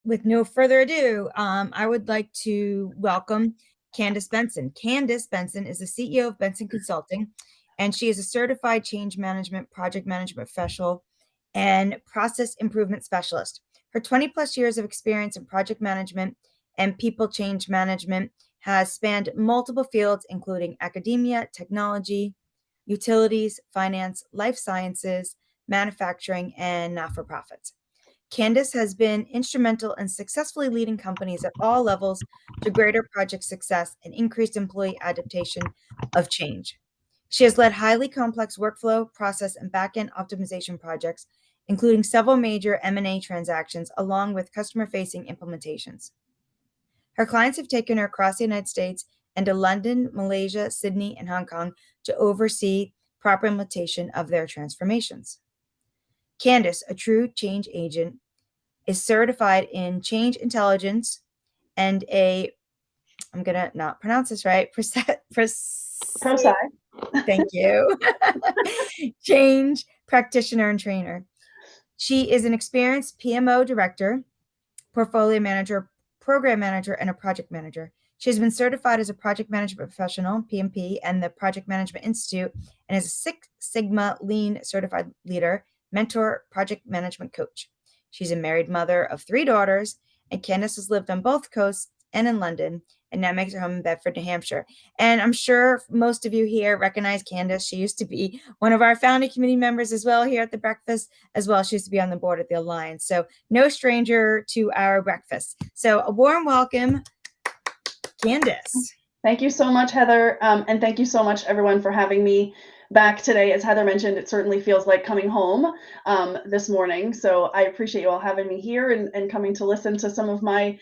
with no further ado, I would like to welcome Candace Benson. Candace Benson is the CEO of Benson Consulting, and she is a certified change management, project management professional, and process improvement specialist. Her 20 plus years of experience in project management and people change management has spanned multiple fields, including academia, technology, utilities, finance, life sciences, manufacturing, and not-for-profits. Candace has been instrumental in successfully leading companies at all levels to greater project success and increased employee adaptation of change. She has led highly complex workflow, process, and back-end optimization projects, including several major M&A transactions, along with customer-facing implementations. Her clients have taken her across the United States and to London, Malaysia, Sydney, and Hong Kong to oversee proper implementation of their transformations. Candace, a true change agent, is certified in change intelligence and I'm going to not pronounce this right, ProSci. Thank you, change practitioner and trainer. She is an experienced PMO director, portfolio manager, program manager, and a project manager. She has been certified as a project management professional, PMP, and the Project Management Institute, and is a Six Sigma Lean certified leader, mentor, project management coach. She's a married mother of 3 daughters, and Candace has lived on both coasts and in London, and now makes her home in Bedford, New Hampshire. And I'm sure most of you here recognize Candace. She used to be one of our founding committee members as well here at the breakfast, as well. She used to be on the board at the Alliance. So no stranger to our breakfast. So a warm welcome, Candace. Thank you so much, Heather. And thank you so much, everyone, for having me back today. As Heather mentioned, it certainly feels like coming home this morning. So I appreciate you all having me here and coming to listen to some of my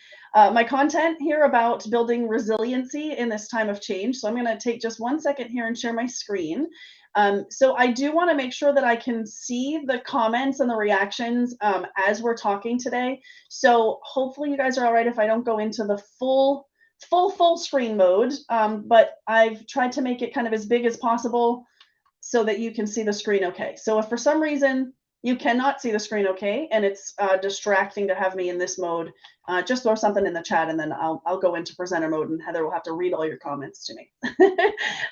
content here about building resiliency in this time of change. So I'm going to take just 1 second here and share my screen. So I do want to make sure that I can see the comments and the reactions as we're talking today. So hopefully you guys are all right if I don't go into the full screen mode, but I've tried to make it kind of as big as possible so that you can see the screen okay. So if for some reason you cannot see the screen okay and it's distracting to have me in this mode, just throw something in the chat and then I'll go into presenter mode and Heather will have to read all your comments to me.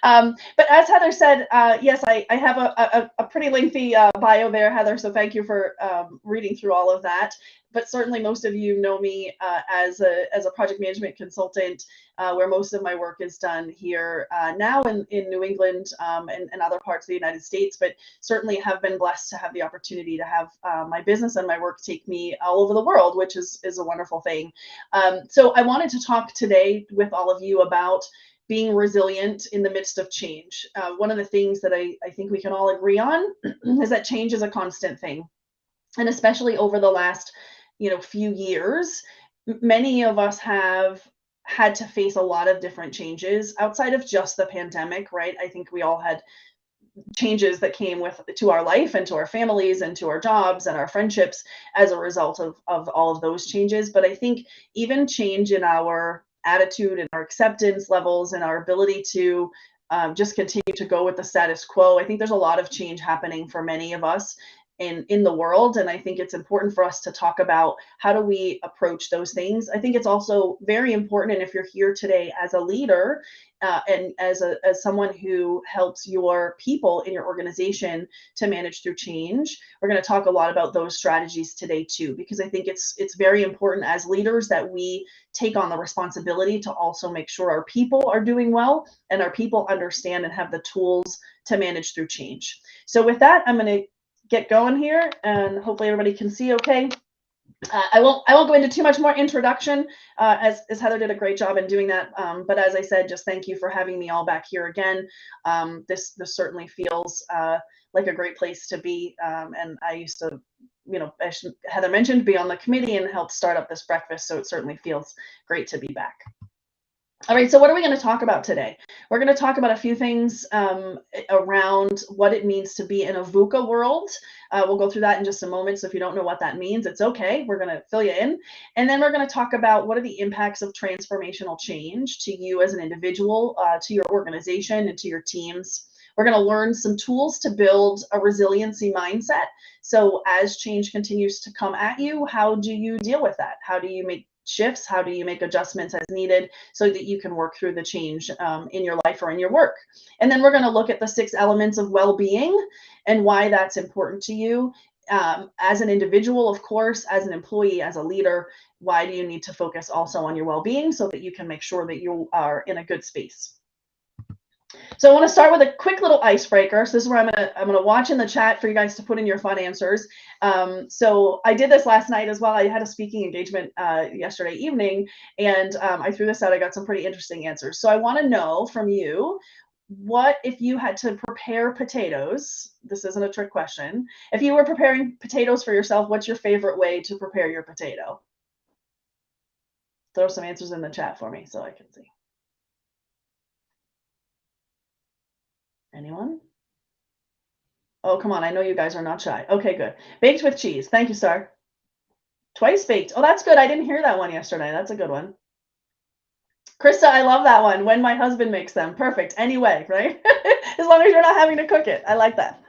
But as Heather said, yes, I have a pretty lengthy bio there, Heather, so thank you for reading through all of that. But certainly most of you know me as a project management consultant, where most of my work is done here now in New England and other parts of the United States, but certainly have been blessed to have the opportunity to have my business and my work take me all over the world, which is a wonderful thing. So I wanted to talk today with all of you about being resilient in the midst of change. One of the things that I think we can all agree on is that change is a constant thing. And especially over the last few years, many of us have had to face a lot of different changes outside of just the pandemic, right? I think we all had changes that came to our life and to our families and to our jobs and our friendships as a result of all of those changes. But I think even change in our attitude and our acceptance levels and our ability to just continue to go with the status quo, I think there's a lot of change happening for many of us in the world. And I think it's important for us to talk about how do we approach those things. I think it's also very important, and if you're here today as a leader and as someone who helps your people in your organization to manage through change, we're going to talk a lot about those strategies today too, because I think it's very important as leaders that we take on the responsibility to also make sure our people are doing well and our people understand and have the tools to manage through change. So with that, I'm going to get going here and hopefully everybody can see okay. I won't go into too much more introduction as Heather did a great job in doing that. But as I said, just thank you for having me all back here again. This certainly feels like a great place to be. And I used to, as Heather mentioned, be on the committee and help start up this breakfast. So it certainly feels great to be back. All right, so what are we going to talk about today? We're going to talk about a few things around what it means to be in a VUCA world. We'll go through that in just a moment, so if you don't know what that means, it's okay. We're going to fill you in. And then we're going to talk about what are the impacts of transformational change to you as an individual, to your organization, and to your teams. We're going to learn some tools to build a resiliency mindset. So as change continues to come at you, how do you deal with that? How do you make shifts? How do you make adjustments as needed so that you can work through the change in your life or in your work? And then we're going to look at the 6 elements of well-being and why that's important to you. As an individual, of course, as an employee, as a leader, why do you need to focus also on your well-being so that you can make sure that you are in a good space? So I want to start with a quick little icebreaker. So this is where I'm gonna watch in the chat for you guys to put in your fun answers. So I did this last night as well. I had a speaking engagement yesterday evening, and I threw this out. I got some pretty interesting answers. So I want to know from you, what if you had to prepare potatoes? This isn't a trick question. If you were preparing potatoes for yourself, what's your favorite way to prepare your potato? Throw some answers in the chat for me so I can see. Anyone? Oh, come on. I know you guys are not shy. Okay, good. Baked with cheese. Thank you, Star. Twice baked. Oh, that's good. I didn't hear that one yesterday. That's a good one. Krista, I love that one. When my husband makes them. Perfect. Anyway, right? As long as you're not having to cook it. I like that.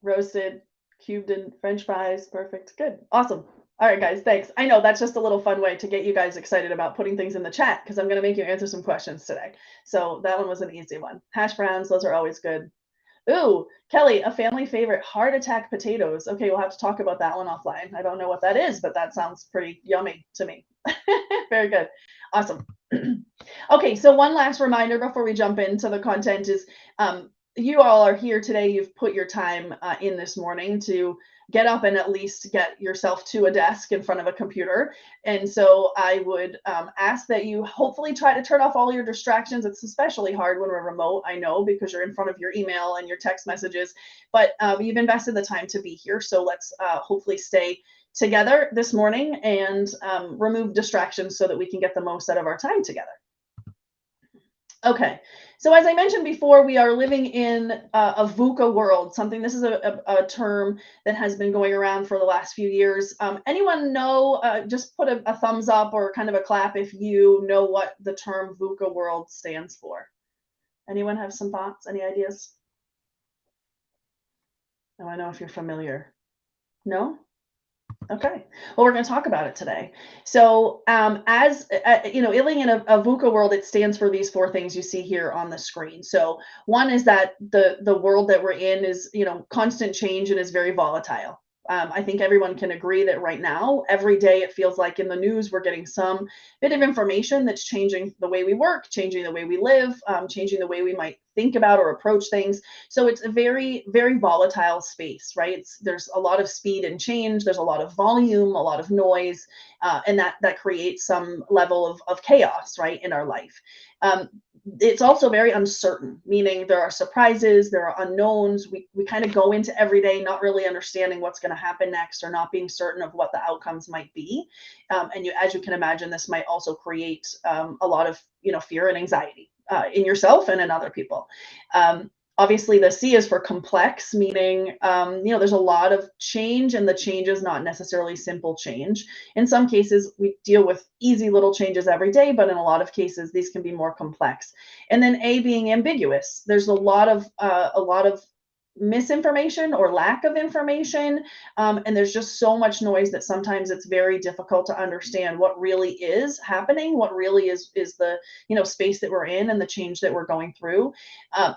Roasted, cubed in French fries. Perfect. Good. Awesome. All right, guys. Thanks. I know that's just a little fun way to get you guys excited about putting things in the chat because I'm going to make you answer some questions today. So that one was an easy one. Hash browns. Those are always good. Ooh, Kelly, a family favorite, heart attack potatoes. Okay, we'll have to talk about that one offline. I don't know what that is, but that sounds pretty yummy to me. Very good. Awesome. Okay, so one last reminder before we jump into the content is you all are here today. You've put your time in this morning to get up and at least get yourself to a desk in front of a computer. And so I would ask that you hopefully try to turn off all your distractions. It's especially hard when we're remote, I know, because you're in front of your email and your text messages, but you've invested the time to be here. So let's hopefully stay together this morning and remove distractions so that we can get the most out of our time together. Okay, so as I mentioned before, we are living in a VUCA world. This is a term that has been going around for the last few years. Anyone know, just put a thumbs up or kind of a clap if you know what the term VUCA world stands for. Anyone have some thoughts, any ideas? I want to know if you're familiar. No? Okay, well, we're going to talk about it today. So as you know, living in a VUCA world, it stands for these 4 things you see here on the screen. So one is that the world that we're in is, constant change and is very volatile. I think everyone can agree that right now, every day it feels like in the news, we're getting some bit of information that's changing the way we work, changing the way we live, changing the way we might think about or approach things. So it's a very, very volatile space, right? There's a lot of speed and change. There's a lot of volume, a lot of noise, and that creates some level of chaos, right, in our life. It's also very uncertain, meaning there are surprises, there are unknowns. We kind of go into every day not really understanding what's going to happen next or not being certain of what the outcomes might be. And as you can imagine, this might also create a lot of fear and anxiety in yourself and in other people. Obviously, the C is for complex, meaning, there's a lot of change and the change is not necessarily simple change. In some cases, we deal with easy little changes every day, but in a lot of cases, these can be more complex. And then A being ambiguous. There's a lot of misinformation or lack of information, and there's just so much noise that sometimes it's very difficult to understand what really is happening, what really is the space that we're in and the change that we're going through.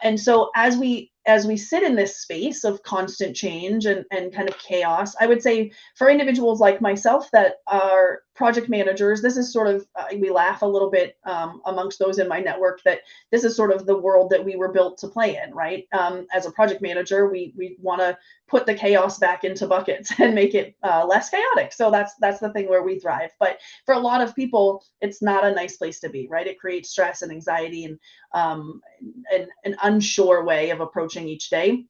And so as we sit in this space of constant change and kind of chaos, I would say for individuals like myself that are project managers, this is sort of, we laugh a little bit amongst those in my network that this is sort of the world that we were built to play in, right? As a project manager, we want to put the chaos back into buckets and make it less chaotic. So that's the thing where we thrive. But for a lot of people, it's not a nice place to be, right? It creates stress and anxiety and an unsure way of approaching each day.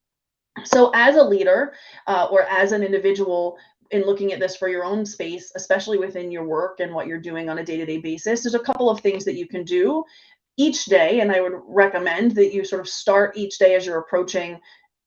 So as a leader or as an individual in looking at this for your own space, especially within your work and what you're doing on a day-to-day basis, there's a couple of things that you can do each day. And I would recommend that you sort of start each day as you're approaching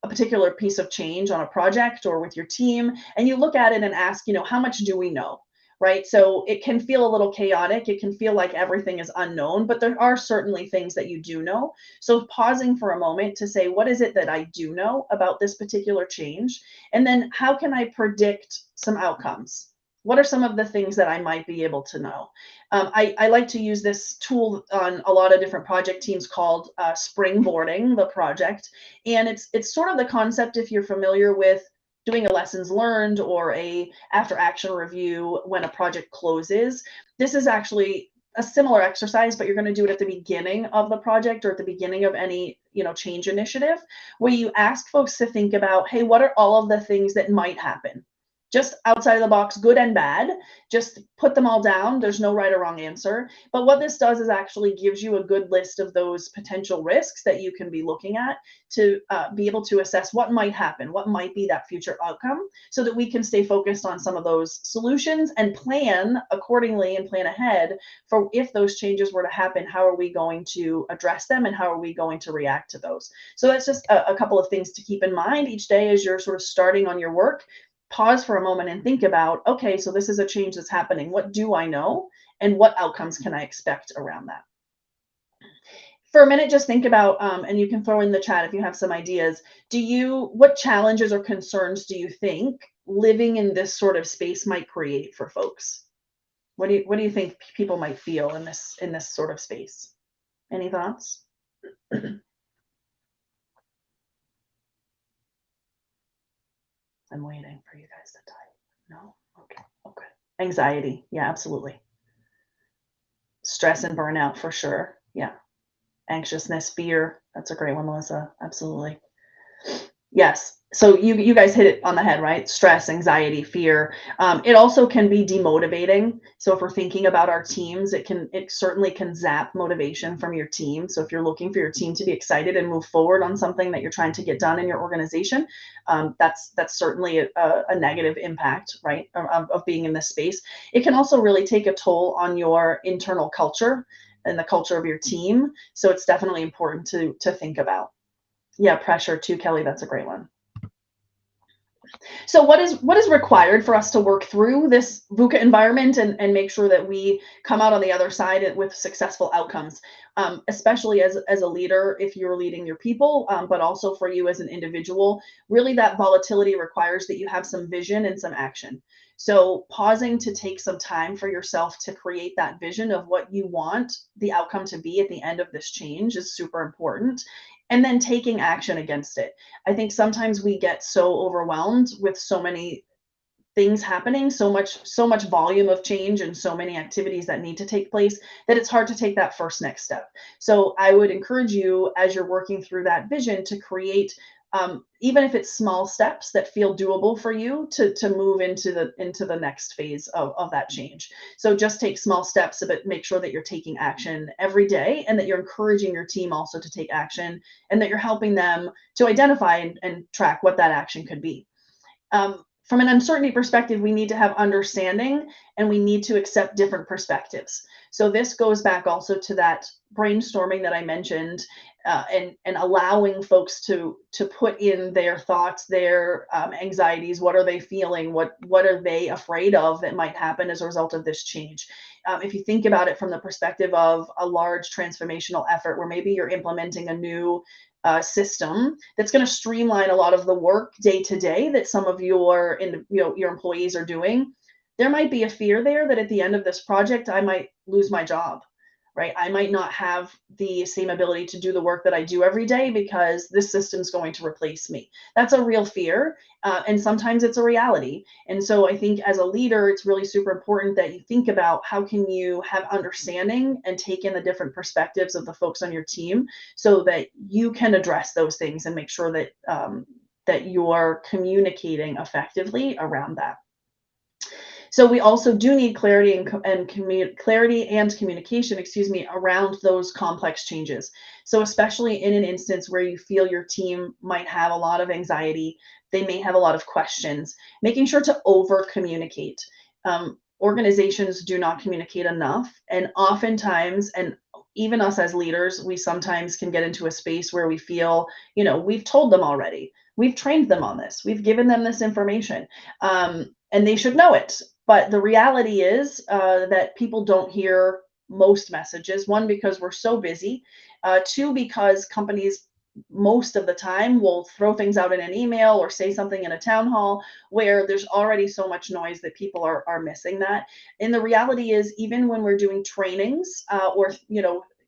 a particular piece of change on a project or with your team, and you look at it and ask, how much do we know? right? So it can feel a little chaotic. It can feel like everything is unknown, but there are certainly things that you do know. So pausing for a moment to say, what is it that I do know about this particular change? And then how can I predict some outcomes? What are some of the things that I might be able to know? I like to use this tool on a lot of different project teams called springboarding the project. And it's sort of the concept, if you're familiar with doing a lessons learned or a after action review when a project closes. This is actually a similar exercise, but you're going to do it at the beginning of the project or at the beginning of any change initiative, where you ask folks to think about, hey, what are all of the things that might happen? Just outside of the box, good and bad. Just put them all down. There's no right or wrong answer. But what this does is actually gives you a good list of those potential risks that you can be looking at to be able to assess what might happen, what might be that future outcome, so that we can stay focused on some of those solutions and plan accordingly and plan ahead for if those changes were to happen, how are we going to address them and how are we going to react to those? So that's just a couple of things to keep in mind each day as you're sort of starting on your work. Pause for a moment and think about, okay, so this is a change that's happening. What do I know? And what outcomes can I expect around that? For a minute, just think about, and you can throw in the chat if you have some ideas. What challenges or concerns do you think living in this sort of space might create for folks? What do you think people might feel in this sort of space? Any thoughts? I'm waiting for you guys to type. No? Okay. Okay. Anxiety. Yeah, absolutely. Stress and burnout for sure. Yeah. Anxiousness, fear. That's a great one, Melissa. Absolutely. Yes. So you guys hit it on the head, right? Stress, anxiety, fear. It also can be demotivating. So if we're thinking about our teams, it certainly can zap motivation from your team. So if you're looking for your team to be excited and move forward on something that you're trying to get done in your organization, that's certainly a negative impact, right, of being in this space. It can also really take a toll on your internal culture and the culture of your team. So it's definitely important to think about. Yeah, pressure too, Kelly. That's a great one. So what is required for us to work through this VUCA environment and make sure that we come out on the other side with successful outcomes, especially as a leader, if you're leading your people, but also for you as an individual. Really, that volatility requires that you have some vision and some action. So pausing to take some time for yourself to create that vision of what you want the outcome to be at the end of this change is super important. And then taking action against it. I think sometimes we get so overwhelmed with so many things happening, so much volume of change and so many activities that need to take place that it's hard to take that first next step. So I would encourage you, as you're working through that vision, to create even if it's small steps that feel doable for you to move into the next phase of that change. So just take small steps, but make sure that you're taking action every day and that you're encouraging your team also to take action and that you're helping them to identify and track what that action could be. From an uncertainty perspective, we need to have understanding and we need to accept different perspectives. So this goes back also to that brainstorming that I mentioned, and allowing folks to put in their thoughts, their anxieties. What are they feeling? What are they afraid of that might happen as a result of this change? If you think about it from the perspective of a large transformational effort, where maybe you're implementing a new system that's going to streamline a lot of the work day to day that some of your employees are doing, there might be a fear there that at the end of this project I might lose my job, right? I might not have the same ability to do the work that I do every day because this system's going to replace me. That's a real fear, and sometimes it's a reality. And so I think as a leader, it's really super important that you think about how can you have understanding and take in the different perspectives of the folks on your team so that you can address those things and make sure that that you're communicating effectively around that. So we also do need clarity and communication, around those complex changes. So especially in an instance where you feel your team might have a lot of anxiety, they may have a lot of questions, making sure to over communicate. Organizations do not communicate enough, and oftentimes, and even us as leaders, we sometimes can get into a space where we feel, we've told them already, we've trained them on this, we've given them this information, and they should know it. But the reality is that people don't hear most messages. One, because we're so busy. Two, because companies most of the time will throw things out in an email or say something in a town hall where there's already so much noise that people are missing that. And the reality is, even when we're doing trainings or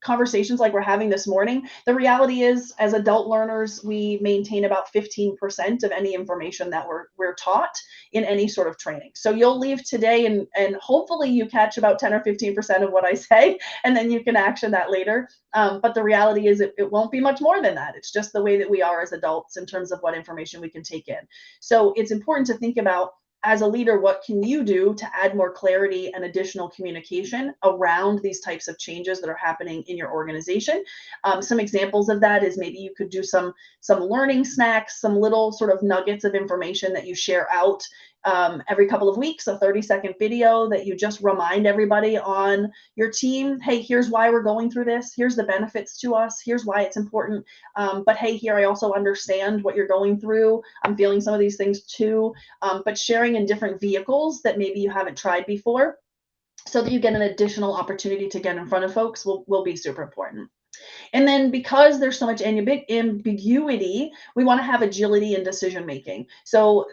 conversations like we're having this morning, the reality is, as adult learners, we maintain about 15% of any information that we're taught in any sort of training. So you'll leave today and hopefully you catch about 10 or 15% of what I say, and then you can action that later. But the reality is it won't be much more than that. It's just the way that we are as adults in terms of what information we can take in. So it's important to think about, as a leader, what can you do to add more clarity and additional communication around these types of changes that are happening in your organization? Some examples of that is maybe you could do some learning snacks, some little sort of nuggets of information that you share out every couple of weeks, a 30-second video that you just remind everybody on your team, hey, here's why we're going through this. Here's the benefits to us. Here's why it's important. But hey, here, I also understand what you're going through. I'm feeling some of these things too. But sharing in different vehicles that maybe you haven't tried before, so that you get an additional opportunity to get in front of folks, will be super important. And then, because there's so much ambiguity, we want to have agility in decision making. So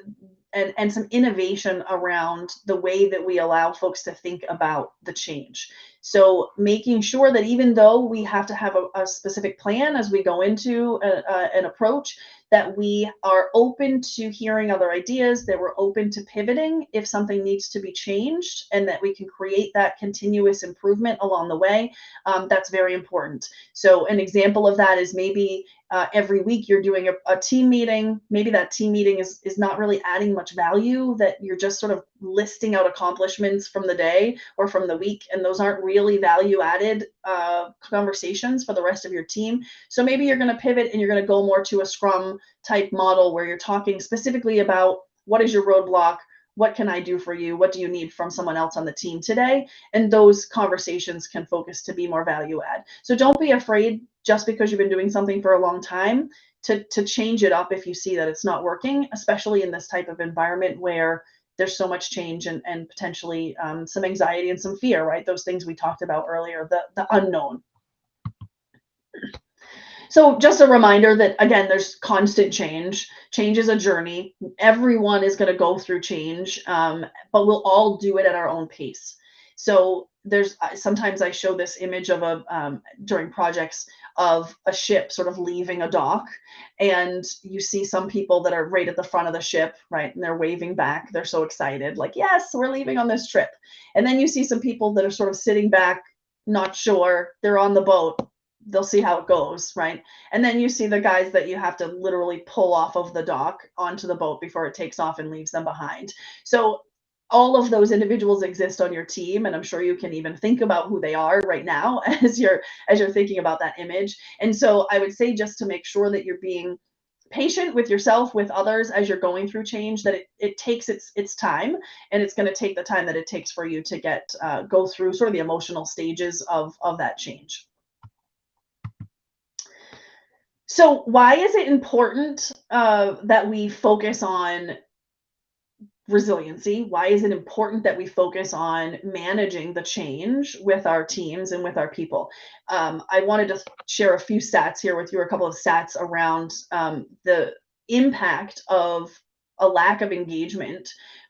and some innovation around the way that we allow folks to think about the change. So making sure that even though we have to have a specific plan as we go into an approach, that we are open to hearing other ideas, that we're open to pivoting if something needs to be changed, and that we can create that continuous improvement along the way. That's very important. So an example of that is maybe every week you're doing a team meeting. Maybe that team meeting is not really adding much value, that you're just sort of listing out accomplishments from the day or from the week, and those aren't really value added conversations for the rest of your team. So maybe you're going to pivot and you're going to go more to a Scrum type model where you're talking specifically about, what is your roadblock? What can I do for you? What do you need from someone else on the team today? And those conversations can focus to be more value add. So don't be afraid, just because you've been doing something for a long time, to change it up if you see that it's not working, especially in this type of environment where there's so much change and potentially some anxiety and some fear, right? Those things we talked about earlier, the unknown. So just a reminder that, again, there's constant change. Change is a journey. Everyone is going to go through change, but we'll all do it at our own pace. So there's sometimes I show this image of during projects of a ship sort of leaving a dock, and you see some people that are right at the front of the ship, right, and they're waving back. They're so excited, like, yes, we're leaving on this trip. And then you see some people that are sort of sitting back, not sure. They're on the boat. They'll see how it goes, right? And then you see the guys that you have to literally pull off of the dock onto the boat before it takes off and leaves them behind. So all of those individuals exist on your team, and I'm sure you can even think about who they are right now as you're thinking about that image. And so I would say, just to make sure that you're being patient with yourself, with others, as you're going through change, that it takes its time, and it's going to take the time that it takes for you to get go through sort of the emotional stages of that change. So why is it important that we focus on resiliency? Why is it important that we focus on managing the change with our teams and with our people? I wanted to share a few stats here with you, a couple of stats around the impact of a lack of engagement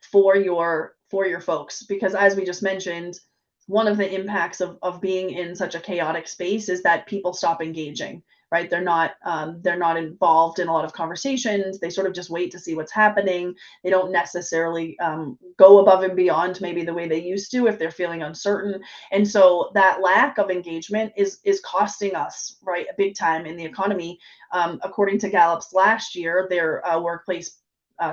for your folks, because as we just mentioned, one of the impacts of being in such a chaotic space is that people stop engaging, right? They're not involved in a lot of conversations. They sort of just wait to see what's happening. They don't necessarily go above and beyond maybe the way they used to if they're feeling uncertain. And so that lack of engagement is costing us, right, a big time in the economy. According to Gallup's last year, their workplace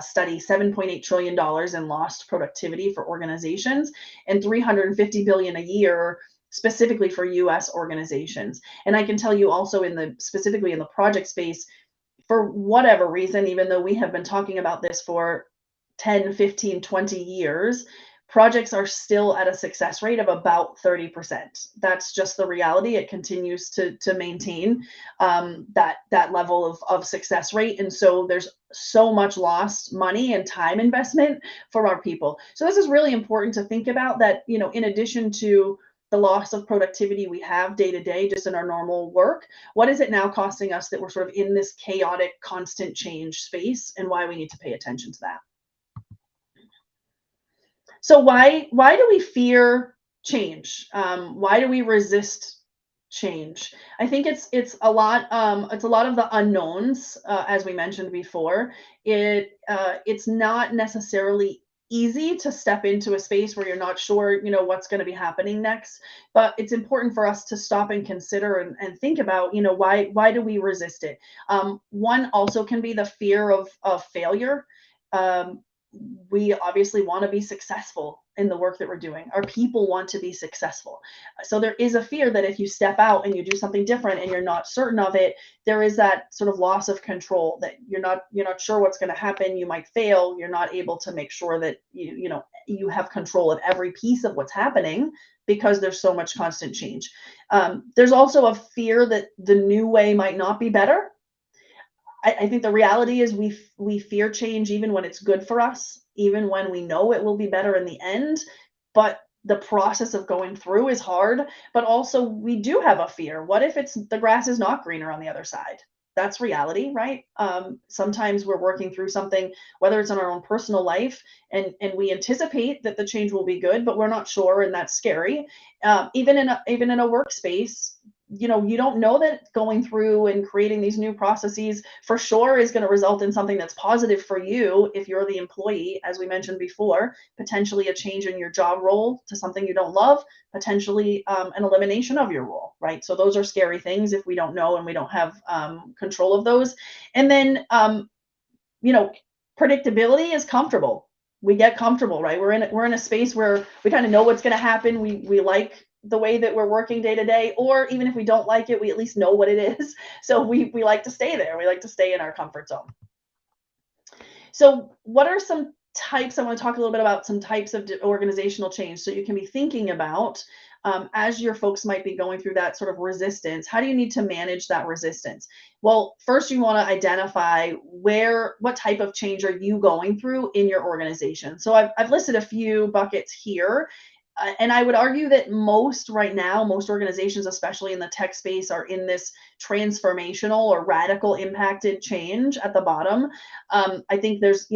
study, $7.8 trillion in lost productivity for organizations, and $350 billion a year specifically for US organizations. And I can tell you also, specifically in the project space, for whatever reason, even though we have been talking about this for 10, 15, 20 years, projects are still at a success rate of about 30%. That's just the reality. It continues to maintain that level of success rate. And so there's so much lost money and time investment for our people. So this is really important to think about, that, in addition to the loss of productivity we have day to day just in our normal work, what is it now costing us that we're sort of in this chaotic, constant change space, and why we need to pay attention to that. So why do we fear change? Why do we resist change? I think it's a lot of the unknowns, as we mentioned before. It's not necessarily easy to step into a space where you're not sure, what's going to be happening next. But it's important for us to stop and consider and think about, why do we resist it? One also can be the fear of failure. Um, we obviously want to be successful in the work that we're doing. Our people want to be successful. So there is a fear that if you step out and you do something different and you're not certain of it, there is that sort of loss of control, that you're not sure what's going to happen. You might fail. You're not able to make sure that you have control of every piece of what's happening, because there's so much constant change. There's also a fear that the new way might not be better. I think the reality is we fear change even when it's good for us, even when we know it will be better in the end. But the process of going through is hard. But also, we do have a fear. What if the grass is not greener on the other side? That's reality, right? Sometimes we're working through something, whether it's in our own personal life, and we anticipate that the change will be good, but we're not sure, and that's scary. Even in a workspace, you don't know that going through and creating these new processes for sure is going to result in something that's positive for you if you're the employee, as we mentioned before. Potentially a change in your job role to something you don't love, potentially an elimination of your role, right? So those are scary things if we don't know and we don't have control of those. And then predictability is comfortable. We get comfortable, right? We're in a space where we kind of know what's going to happen. We like the way that we're working day to day, or even if we don't like it, we at least know what it is. So we like to stay there. We like to stay in our comfort zone. So what are some types? I want to talk a little bit about some types of organizational change, so you can be thinking about, as your folks might be going through that sort of resistance, how do you need to manage that resistance? Well, first you want to identify what type of change are you going through in your organization. So I've listed a few buckets here. And I would argue that most organizations, especially in the tech space, are in this transformational or radical impacted change at the bottom. I think there's,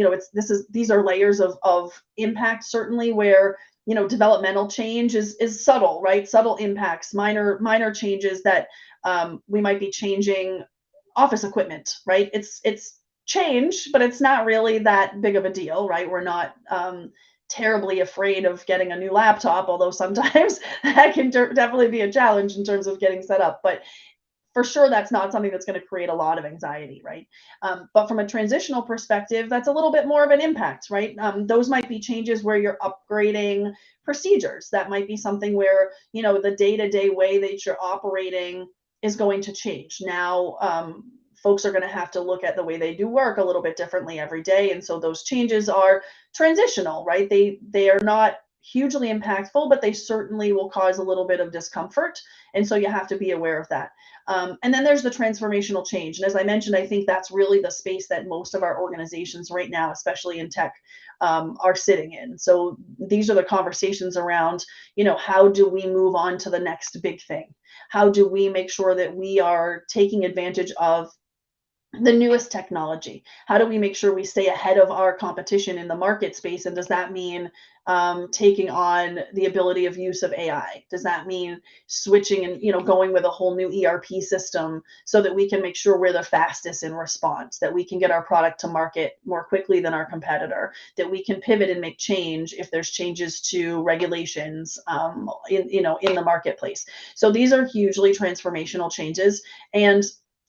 these are layers of impact, certainly, where developmental change is subtle, right? Subtle impacts, minor changes that we might be changing office equipment, right? It's change, but it's not really that big of a deal, right? We're not terribly afraid of getting a new laptop, although sometimes that can definitely be a challenge in terms of getting set up. But for sure, that's not something that's going to create a lot of anxiety, right? But from a transitional perspective, that's a little bit more of an impact, right? Those might be changes where you're upgrading procedures. That might be something where, the day-to-day way that you're operating is going to change. Now, folks are going to have to look at the way they do work a little bit differently every day. And so those changes are transitional, right? They are not hugely impactful, but they certainly will cause a little bit of discomfort. And so you have to be aware of that. And then there's the transformational change. And as I mentioned, I think that's really the space that most of our organizations right now, especially in tech, are sitting in. So these are the conversations around, how do we move on to the next big thing? How do we make sure that we are taking advantage of the newest technology? How do we make sure we stay ahead of our competition in the market space? And does that mean taking on the ability of use of AI? Does that mean switching and going with a whole new ERP system so that we can make sure we're the fastest in response, that we can get our product to market more quickly than our competitor, that we can pivot and make change if there's changes to regulations in the marketplace? So these are hugely transformational changes. And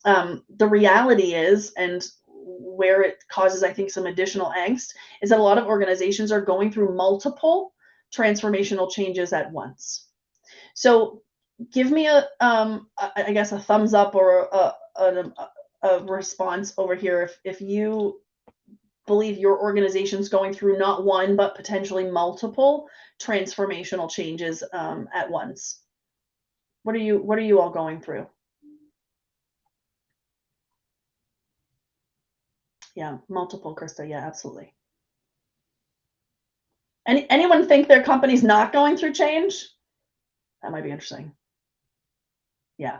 the reality is, and where it causes, I think, some additional angst, is that a lot of organizations are going through multiple transformational changes at once. So give me I guess a thumbs up or a response over here if you believe your organization's going through not one, but potentially multiple transformational changes at once. What are you all going through? Yeah, multiple, Krista. Yeah, absolutely. Anyone think their company's not going through change? That might be interesting. Yeah.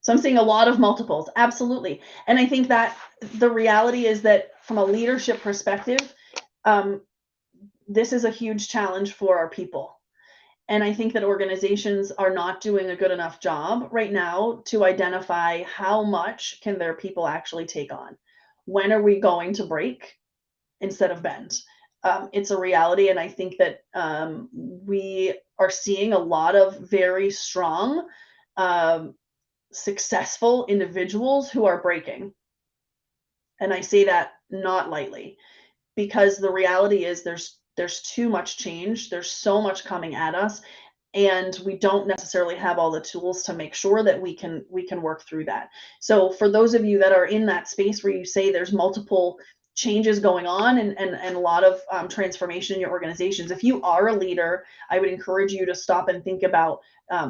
So I'm seeing a lot of multiples. Absolutely. And I think that the reality is that from a leadership perspective, um, this is a huge challenge for our people. And I think that organizations are not doing a good enough job right now to identify how much can their people actually take on. When are we going to break instead of bend? It's a reality, and I think that we are seeing a lot of very strong, um, successful individuals who are breaking. And I say that not lightly, because the reality is there's too much change. There's so much coming at us, and we don't necessarily have all the tools to make sure that we can work through that. So for those of you that are in that space where you say there's multiple changes going on and a lot of transformation in your organizations, if you are a leader, I would encourage you to stop and think about,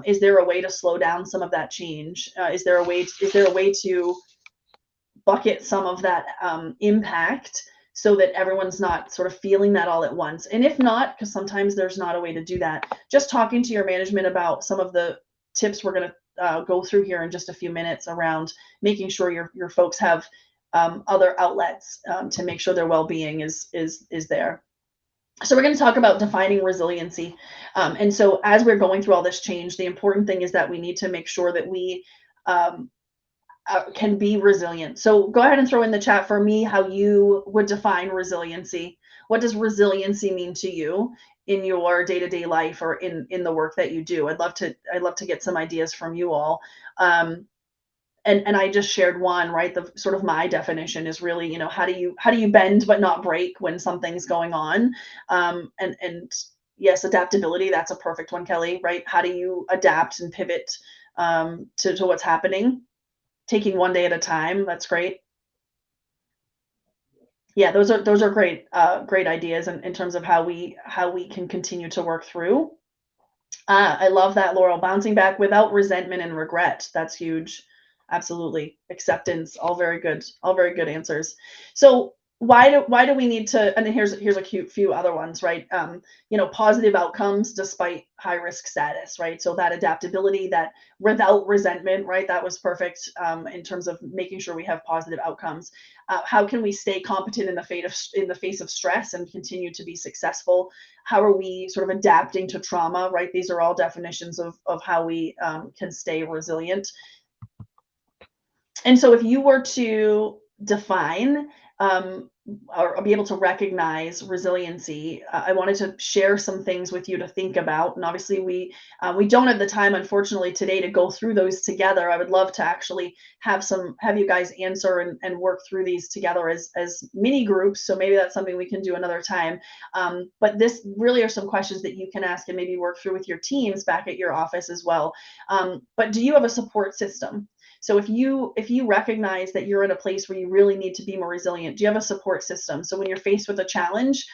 is there a way to slow down some of that change? Is there a way to bucket some of that impact so that everyone's not sort of feeling that all at once? And if not, because sometimes there's not a way to do that, just talking to your management about some of the tips we're going to go through here in just a few minutes around making sure your folks have other outlets to make sure their well-being is there. So we're going to talk about defining resiliency. And so as we're going through all this change, the important thing is that we need to make sure that we can be resilient. So go ahead and throw in the chat for me how you would define resiliency. What does resiliency mean to you in your day-to-day life or in the work that you do? I'd love to get some ideas from you all. And I just shared one, right? The sort of my definition is really, how do you bend but not break when something's going on? And yes, adaptability, that's a perfect one, Kelly, right? How do you adapt and pivot to what's happening? Taking one day at a time, that's great. Yeah, those are great ideas in terms of how we can continue to work through. I love that, Laurel. Bouncing back without resentment and regret. That's huge. Absolutely. Acceptance. All very good. All very good answers. So why do we need to, and then here's a cute few other ones, right? Positive outcomes despite high risk status, right? So that adaptability, that without resentment, right? That was perfect in terms of making sure we have positive outcomes. How can we stay competent in the face of stress and continue to be successful? How are we sort of adapting to trauma, right? These are all definitions of how we can stay resilient. And so if you were to define or be able to recognize resiliency, I wanted to share some things with you to think about. And obviously we don't have the time, unfortunately, today to go through those together. I would love to actually have you guys answer and work through these together as mini groups. So maybe that's something we can do another time. But this really are some questions that you can ask and maybe work through with your teams back at your office as well. But do you have a support system? So if you recognize that you're in a place where you really need to be more resilient, do you have a support system? So when you're faced with a challenge,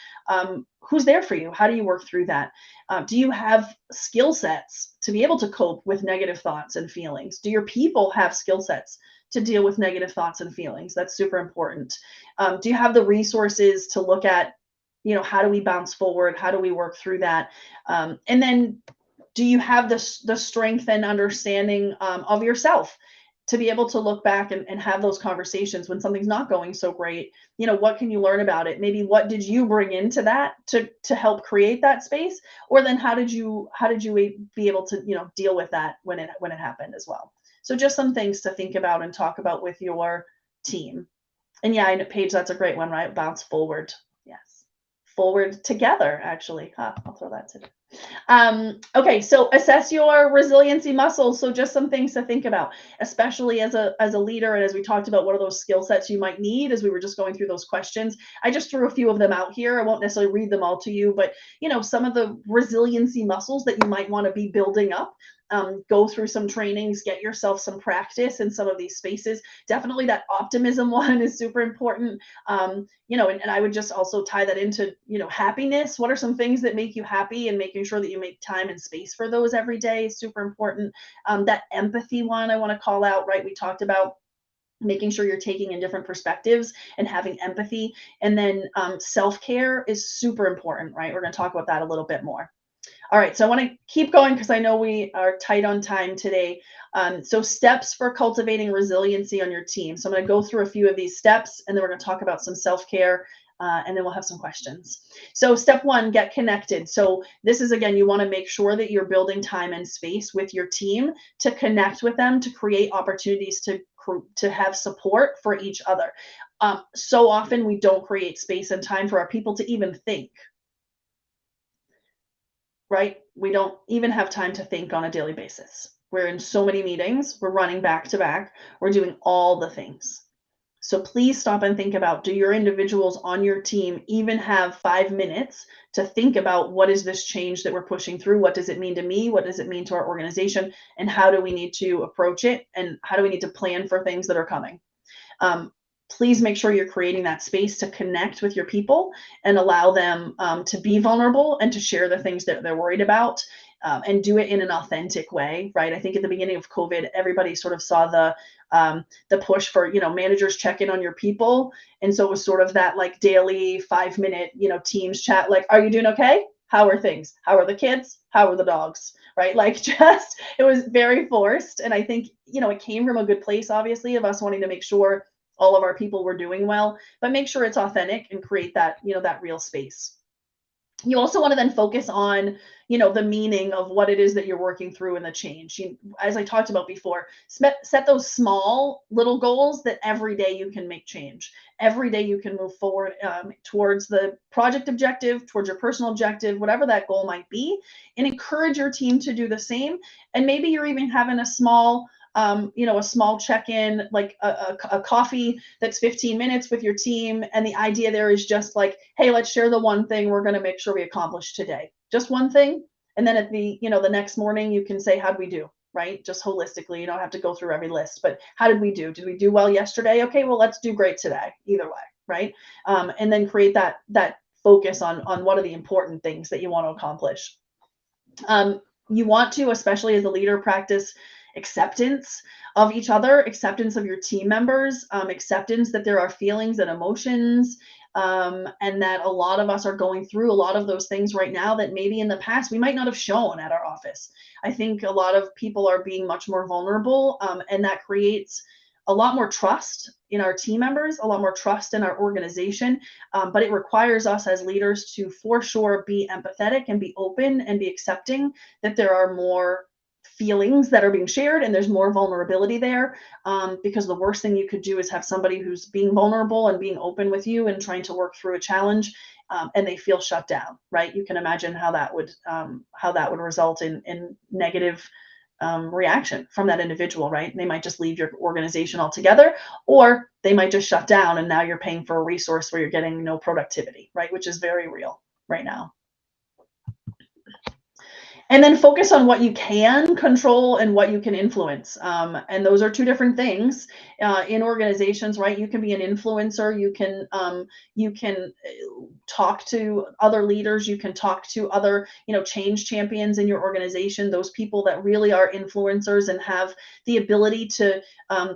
who's there for you? How do you work through that? Do you have skill sets to be able to cope with negative thoughts and feelings? Do your people have skill sets to deal with negative thoughts and feelings? That's super important. Do you have the resources to look at, how do we bounce forward? How do we work through that? And then do you have the strength and understanding of yourself to be able to look back and have those conversations when something's not going so great? What can you learn about it? Maybe what did you bring into that to help create that space? Or then how did you be able to, deal with that when it happened as well? So just some things to think about and talk about with your team. And yeah, I know, Paige, that's a great one, right? Bounce forward. Yes. Forward together, actually. I'll throw that today. Okay, so assess your resiliency muscles. So just some things to think about, especially as a leader, and as we talked about, what are those skill sets you might need as we were just going through those questions. I just threw a few of them out here. I won't necessarily read them all to you, but some of the resiliency muscles that you might want to be building up go through some trainings, get yourself some practice in some of these spaces. Definitely that optimism one is super important. And I would just also tie that into, happiness. What are some things that make you happy, and making sure that you make time and space for those every day is super important. That empathy one I want to call out, right? We talked about making sure you're taking in different perspectives and having empathy. And then self-care is super important, right? We're going to talk about that a little bit more. All right, so I want to keep going because I know we are tight on time today. So steps for cultivating resiliency on your team. So I'm going to go through a few of these steps, and then we're going to talk about some self-care, and then we'll have some questions. So step one, get connected. So this is, again, you want to make sure that you're building time and space with your team to connect with them, to create opportunities to have support for each other. So often we don't create space and time for our people to even think, right? We don't even have time to think on a daily basis. We're in so many meetings, we're running back to back, we're doing all the things. So please stop and think about, do your individuals on your team even have 5 minutes to think about, what is this change that we're pushing through? What does it mean to me? What does it mean to our organization? And how do we need to approach it? And how do we need to plan for things that are coming? Please make sure you're creating that space to connect with your people and allow them to be vulnerable and to share the things that they're worried about, and do it in an authentic way, right? I think at the beginning of COVID, everybody sort of saw the push for, managers check in on your people. And so it was sort of that like daily 5 minute, Teams chat, like, are you doing okay? How are things? How are the kids? How are the dogs? Right? Like, just, it was very forced. And I think, it came from a good place, obviously, of us wanting to make sure all of our people were doing well, but make sure it's authentic and create that, that real space. You also want to then focus on, the meaning of what it is that you're working through in the change. As I talked about before, set those small little goals that every day you can make change. Every day you can move forward towards the project objective, towards your personal objective, whatever that goal might be, and encourage your team to do the same. And maybe you're even having a small check-in, like a coffee that's 15 minutes with your team. And the idea there is just like, hey, let's share the one thing we're going to make sure we accomplish today. Just one thing. And then at the next morning, you can say, how'd we do? Right? Just holistically, you don't have to go through every list, but how did we do? Did we do well yesterday? Okay, well, let's do great today. Either way, right? And then create that focus on what are the important things that you want to accomplish. You want to, especially as a leader, practice acceptance of each other, acceptance of your team members, acceptance that there are feelings and emotions, and that a lot of us are going through a lot of those things right now that maybe in the past we might not have shown at our office. I think a lot of people are being much more vulnerable, and that creates a lot more trust in our team members, a lot more trust in our organization, but it requires us as leaders to, for sure, be empathetic and be open and be accepting that there are more feelings that are being shared and there's more vulnerability there, because the worst thing you could do is have somebody who's being vulnerable and being open with you and trying to work through a challenge, and they feel shut down, right? You can imagine how that would result in negative reaction from that individual, right? They might just leave your organization altogether, or they might just shut down, and now you're paying for a resource where you're getting no productivity, right? Which is very real right now. And then focus on what you can control and what you can influence. And those are two different things in organizations, right? You can be an influencer. You can talk to other leaders. You can talk to other, change champions in your organization. Those people that really are influencers and have the ability to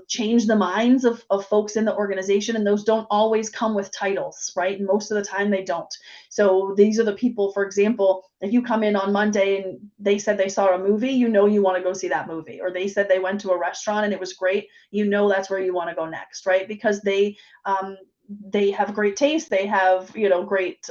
change the minds of folks in the organization. And those don't always come with titles, right? And most of the time they don't. So these are the people, for example, if you come in on Monday and they said they saw a movie, you want to go see that movie. Or they said they went to a restaurant and it was great, that's where you want to go next, right? Because they have great taste, they have great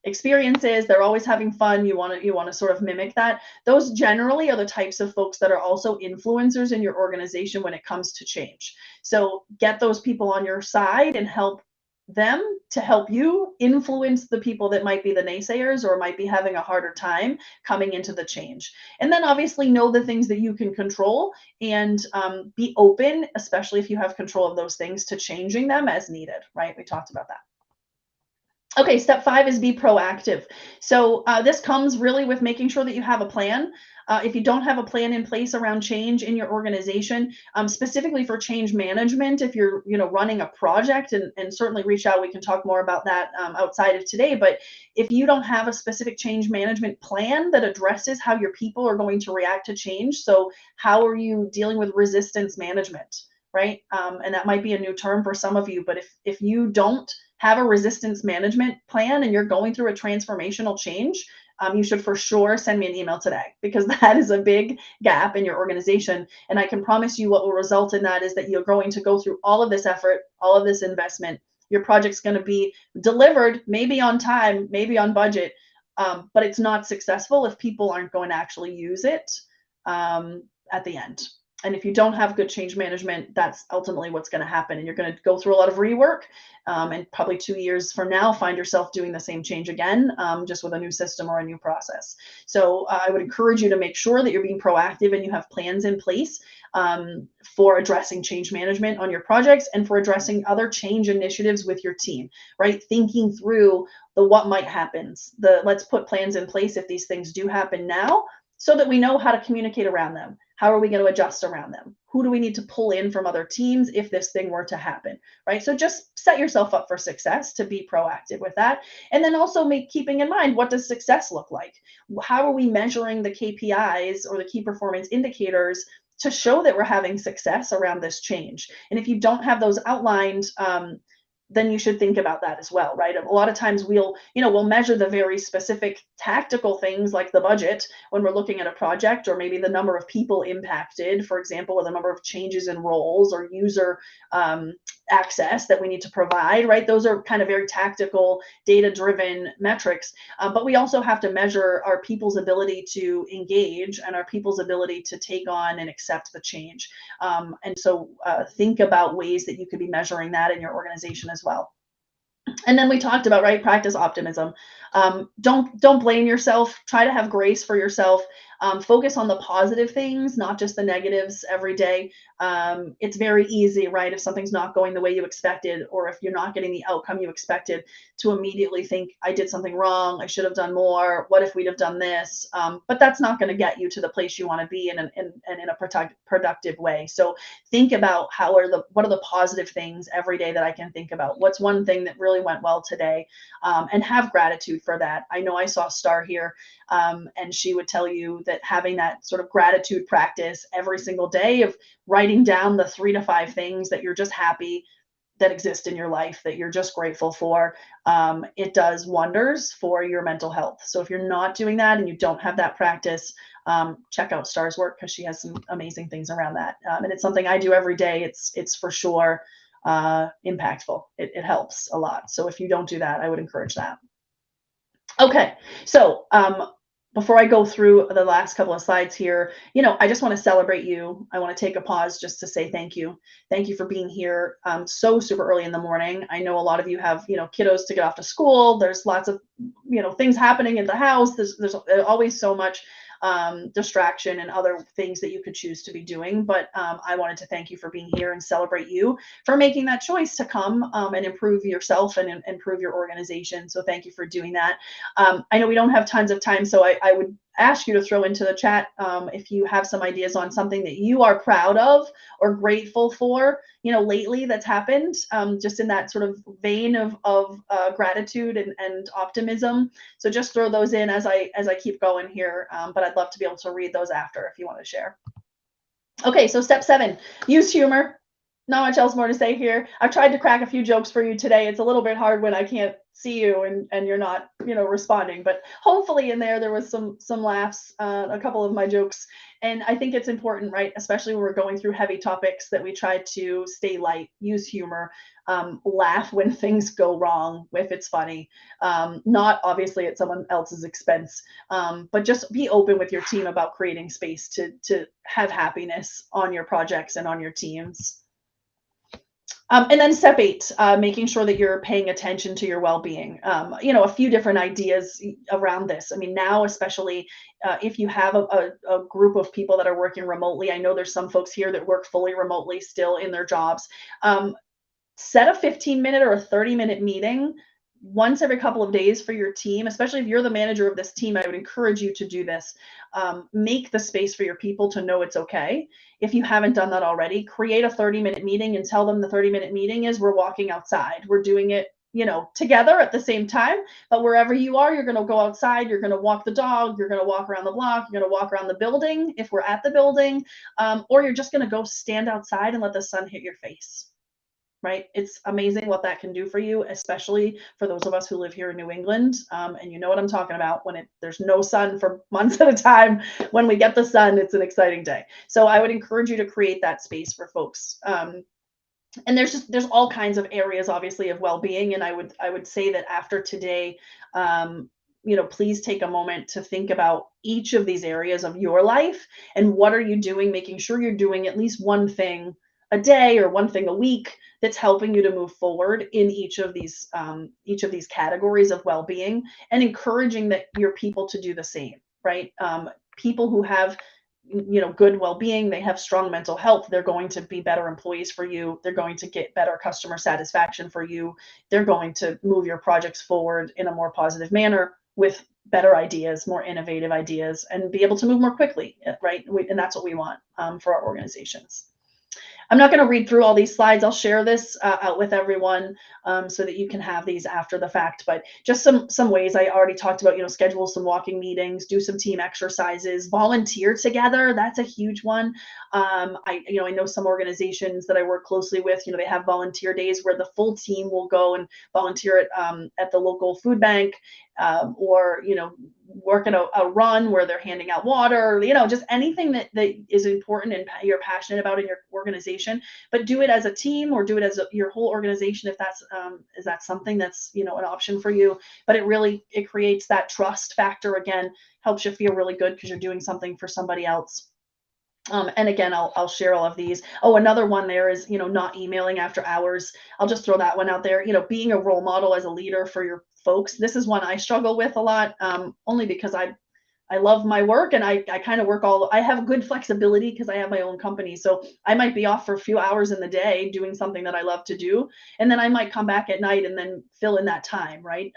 experiences, they're always having fun. You want to sort of mimic that. Those generally are the types of folks that are also influencers in your organization when it comes to change. So get those people on your side and help them to help you influence the people that might be the naysayers or might be having a harder time coming into the change. And then obviously know the things that you can control and be open, especially if you have control of those things, to changing them as needed, right? We talked about that. Okay, step 5 is be proactive. So, this comes really with making sure that you have a plan. If you don't have a plan in place around change in your organization, specifically for change management, if you're, running a project, and certainly reach out, we can talk more about that outside of today. But if you don't have a specific change management plan that addresses how your people are going to react to change, so how are you dealing with resistance management, right? And that might be a new term for some of you, but if you don't have a resistance management plan and you're going through a transformational change, you should for sure send me an email today, because that is a big gap in your organization. And I can promise you what will result in that is that you're going to go through all of this effort, all of this investment. Your project's going to be delivered, maybe on time, maybe on budget, but it's not successful if people aren't going to actually use it at the end. And if you don't have good change management, that's ultimately what's going to happen. And you're going to go through a lot of rework, and probably 2 years from now, find yourself doing the same change again, just with a new system or a new process. So I would encourage you to make sure that you're being proactive and you have plans in place for addressing change management on your projects and for addressing other change initiatives with your team, right? Thinking through the what might happen, the let's put plans in place if these things do happen now, so that we know how to communicate around them. How are we going to adjust around them? Who do we need to pull in from other teams if this thing were to happen, right? So just set yourself up for success, to be proactive with that. And then also keeping in mind, what does success look like? How are we measuring the KPIs or the key performance indicators to show that we're having success around this change? And if you don't have those outlined, then you should think about that as well, right? A lot of times we'll measure the very specific tactical things like the budget when we're looking at a project, or maybe the number of people impacted, for example, or the number of changes in roles or user access that we need to provide, right? Those are kind of very tactical, data-driven metrics. But we also have to measure our people's ability to engage and our people's ability to take on and accept the change. And so think about ways that you could be measuring that in your organization as well. And then we talked about, right, practice optimism. Don't blame yourself. Try to have grace for yourself. Focus on the positive things, not just the negatives every day. It's very easy, right, if something's not going the way you expected, or if you're not getting the outcome you expected, to immediately think, I did something wrong, I should have done more, what if we'd have done this? But that's not going to get you to the place you want to be in a productive way. So think about what are the positive things every day that I can think about. What's one thing that really went well today, and have gratitude for that. I know I saw Star here, and she would tell you that having that sort of gratitude practice every single day of writing down the 3 to 5 things that you're just happy that exist in your life, that you're just grateful for, it does wonders for your mental health. So if you're not doing that and you don't have that practice, check out Star's work, because she has some amazing things around that. And it's something I do every day. It's for sure impactful. It helps a lot. So if you don't do that, I would encourage that. Okay, so before I go through the last couple of slides here, I just want to celebrate you. I want to take a pause just to say thank you. Thank you for being here so super early in the morning. I know a lot of you have, kiddos to get off to school. There's lots of, things happening in the house. There's always so much distraction and other things that you could choose to be doing. But I wanted to thank you for being here and celebrate you for making that choice to come and improve yourself and improve your organization. So thank you for doing that. I know we don't have tons of time, so I would ask you to throw into the chat if you have some ideas on something that you are proud of or grateful for, lately that's happened, just in that sort of vein of gratitude and optimism. So just throw those in as I keep going here. But I'd love to be able to read those after if you want to share. Okay, so step 7, use humor. Not much else more to say here. I've tried to crack a few jokes for you today. It's a little bit hard when I can't see you and you're not, responding. But hopefully in there was some laughs, a couple of my jokes. And I think it's important, right, especially when we're going through heavy topics, that we try to stay light, use humor, laugh when things go wrong, if it's funny, not obviously at someone else's expense, but just be open with your team about creating space to have happiness on your projects and on your teams. And then step 8, making sure that you're paying attention to your well-being. A few different ideas around this. I mean, now, especially if you have a group of people that are working remotely, I know there's some folks here that work fully remotely still in their jobs. Set a 15-minute or a 30-minute meeting once every couple of days for your team, especially if you're the manager of this team, I would encourage you to do this. Make the space for your people to know it's okay. If you haven't done that already, create a 30-minute meeting and tell them the 30-minute meeting is we're walking outside. We're doing it, together at the same time, but wherever you are, you're going to go outside, you're going to walk the dog, you're going to walk around the block, you're going to walk around the building if we're at the building, or you're just going to go stand outside and let the sun hit your face. Right? It's amazing what that can do for you, especially for those of us who live here in New England. And you know what I'm talking about when there's no sun for months at a time. When we get the sun, it's an exciting day. So I would encourage you to create that space for folks. And there's all kinds of areas, obviously, of well-being. And I would say that after today, please take a moment to think about each of these areas of your life and what are you doing, making sure you're doing at least one thing a day or one thing a week that's helping you to move forward in each of these categories of well-being, and encouraging that your people to do the same. Right? People who have good well-being, they have strong mental health, they're going to be better employees for you, they're going to get better customer satisfaction for you, they're going to move your projects forward in a more positive manner with better ideas, more innovative ideas, and be able to move more quickly. Right? And that's what we want for our organizations. I'm not going to read through all these slides. I'll share this out with everyone so that you can have these after the fact. But just some ways I already talked about. Schedule some walking meetings, do some team exercises, volunteer together. That's a huge one. I know some organizations that I work closely with. They have volunteer days where the full team will go and volunteer at the local food bank, or work at a run where they're handing out water, just anything that is important and you're passionate about in your organization. But do it as a team, or do it as your whole organization if that's is that something that's an option for you. But it creates that trust factor. Again, helps you feel really good because you're doing something for somebody else. And again, I'll share all of these. Oh, another one there is, not emailing after hours. I'll just throw that one out there. Being a role model as a leader for your folks. This is one I struggle with a lot, only because I love my work, and I kind of I have good flexibility because I have my own company. So I might be off for a few hours in the day doing something that I love to do. And then I might come back at night and then fill in that time. Right.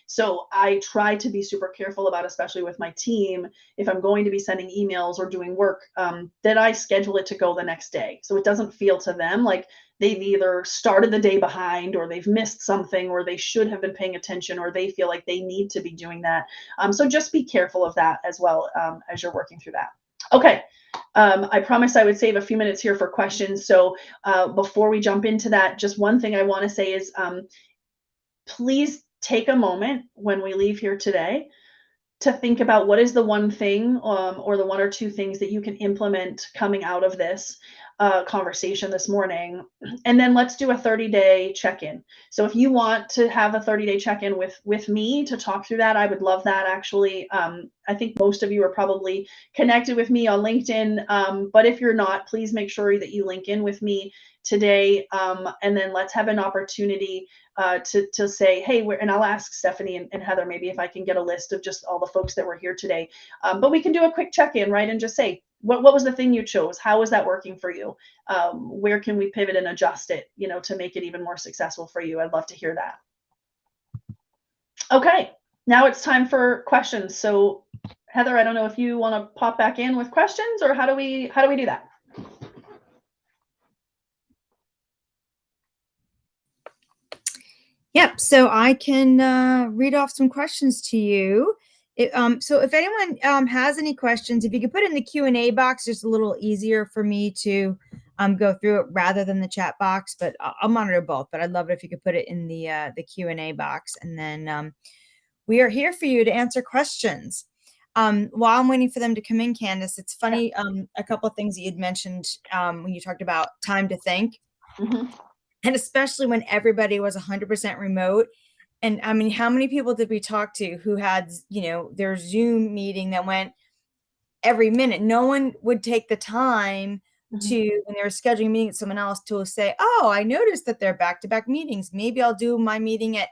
So I try to be super careful about, especially with my team, if I'm going to be sending emails or doing work, that I schedule it to go the next day. So it doesn't feel to them like they've either started the day behind, or they've missed something, or they should have been paying attention, or they feel like they need to be doing that. So just be careful of that as well as you're working through that. Okay. I promised I would save a few minutes here for questions. So before we jump into that, just one thing I want to say is please take a moment when we leave here today to think about what is the one thing or the one or two things that you can implement coming out of this conversation this morning. And then let's do a 30-day check-in. So if you want to have a 30-day check-in with me to talk through that, I would love that. Actually, I think most of you are probably connected with me on LinkedIn. But if you're not, please make sure that you link in with me today. And then let's have an opportunity to say, hey, and I'll ask Stephanie and Heather, maybe if I can get a list of just all the folks that were here today. But we can do a quick check-in, right? And just say, what was the thing you chose? How was that working for you? Where can we pivot and adjust it, to make it even more successful for you? I'd love to hear that. Okay, now it's time for questions. So Heather, I don't know if you want to pop back in with questions, or how do we do that? Yep. So I can read off some questions to you. So if anyone has any questions, if you could put it in the Q&A box, just a little easier for me to go through it rather than the chat box. But I'll monitor both. But I'd love it if you could put it in the Q&A box, and then we are here for you to answer questions. While I'm waiting for them to come in, Candace, it's funny. A couple of things that you'd mentioned when you talked about time to think. Mm-hmm. And especially when everybody was 100% remote. And I mean, how many people did we talk to who had, their Zoom meeting that went every minute? No one would take the time to, when they were scheduling a meeting with someone else, to say, oh, I noticed that they're back-to-back meetings. Maybe I'll do my meeting at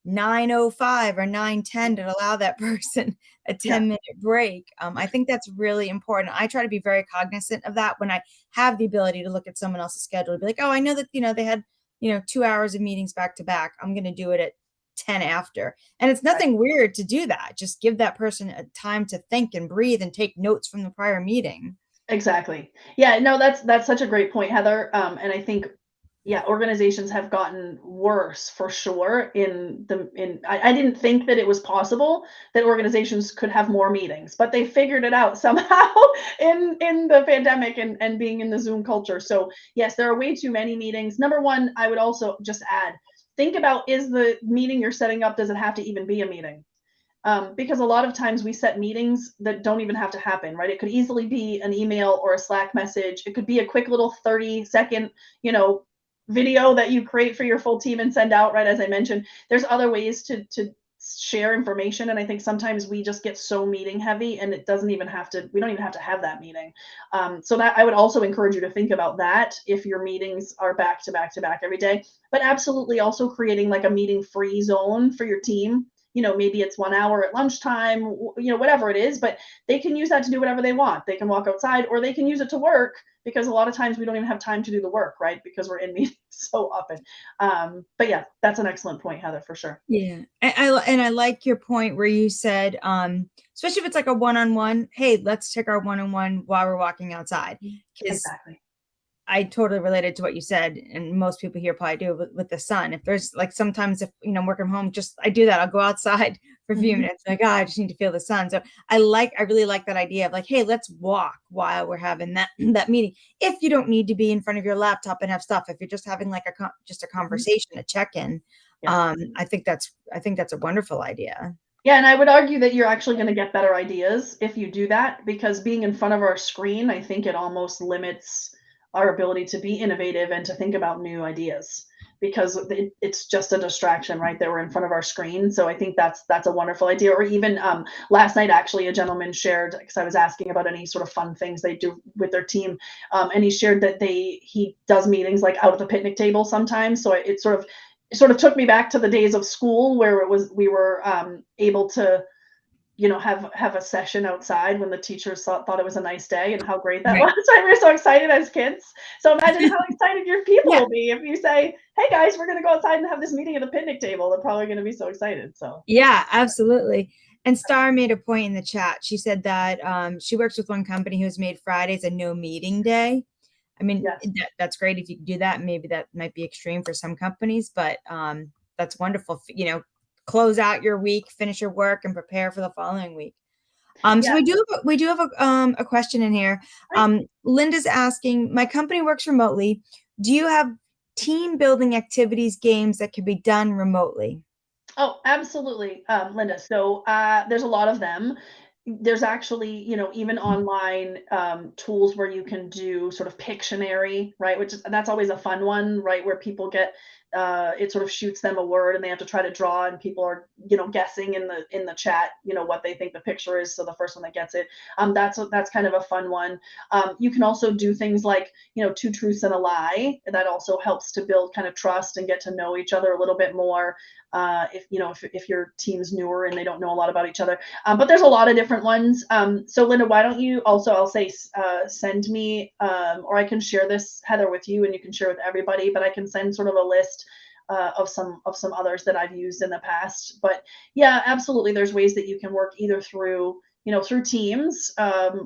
9:05 or 9:10 to allow that person a 10-minute break. I think that's really important. I try to be very cognizant of that when I have the ability to look at someone else's schedule and be like, oh, I know that, they had 2 hours of meetings back to back. I'm going to do it at 10 after. And it's nothing weird to do that. Just give that person a time to think and breathe and take notes from the prior meeting. Exactly. Yeah, no, that's such a great point, Heather. And I think, yeah, organizations have gotten worse for sure. I didn't think that it was possible that organizations could have more meetings, but they figured it out somehow in the pandemic and being in the Zoom culture. So yes, there are way too many meetings. Number one, I would also just add, think about, is the meeting you're setting up, does it have to even be a meeting? Because a lot of times we set meetings that don't even have to happen, right? It could easily be an email or a Slack message. It could be a quick little 30-second, video that you create for your full team and send out, right? As I mentioned, there's other ways to share information. And I think sometimes we just get so meeting heavy and we don't even have to have that meeting. So that I would also encourage you to think about that if your meetings are back to back to back every day, but absolutely also creating like a meeting free zone for your team. Maybe it's 1 hour at lunchtime, whatever it is, but they can use that to do whatever they want. They can walk outside or they can use it to work, because a lot of times we don't even have time to do the work, right? Because we're in meetings so often. But yeah, that's an excellent point, Heather, for sure. Yeah. And I like your point where you said, especially if it's like a one-on-one, hey, let's take our one-on-one while we're walking outside. Because Exactly. I totally related to what you said, and most people here probably do with the sun. If there's like sometimes if I'm working from home, just I do that. I'll go outside for a few Mhm. minutes. Like, I just need to feel the sun. So I really like that idea of like, hey, let's walk while we're having that meeting. If you don't need to be in front of your laptop and have stuff, if you're just having like just a Mhm. conversation, a check-in, Yeah. I think that's a wonderful idea. Yeah, and I would argue that you're actually going to get better ideas if you do that, because being in front of our screen, I think it almost limits our ability to be innovative and to think about new ideas, because it's just a distraction, right? That we're in front of our screen. So I think that's a wonderful idea. Or even last night, actually, a gentleman shared, because I was asking about any sort of fun things they do with their team, and he shared that he does meetings like out at the picnic table sometimes. So it sort of took me back to the days of school where we were able to have a session outside when the teachers thought it was a nice day, and how great that Right. was. Right? We were so excited as kids. So imagine how excited your people Yeah. will be if you say, hey guys, we're going to go outside and have this meeting at the picnic table. They're probably going to be so excited. So Yeah, absolutely. And Star made a point in the chat. She said that she works with one company who's made Fridays a no meeting day. I mean, yes. that's great if you can do that. Maybe that might be extreme for some companies, but that's wonderful. Close out your week, finish your work, and prepare for the following week. So Yeah. we do have a question in here. Right. Linda's asking, my company works remotely. Do you have team building activities, games that can be done remotely? Oh, absolutely, Linda. So there's a lot of them. There's actually, even online tools where you can do sort of Pictionary, right? That's always a fun one, right? Where people get it sort of shoots them a word and they have to try to draw, and people are, guessing in the chat, what they think the picture is. So the first one that gets it, that's kind of a fun one. You can also do things like, two truths and a lie. That also helps to build kind of trust and get to know each other a little bit more. If your team's newer and they don't know a lot about each other, but there's a lot of different ones. So Linda, why don't you also, I'll say, send me, or I can share this, Heather, with you, and you can share with everybody, but I can send sort of a list of some others that I've used in the past. But yeah, absolutely, there's ways that you can work either through Teams,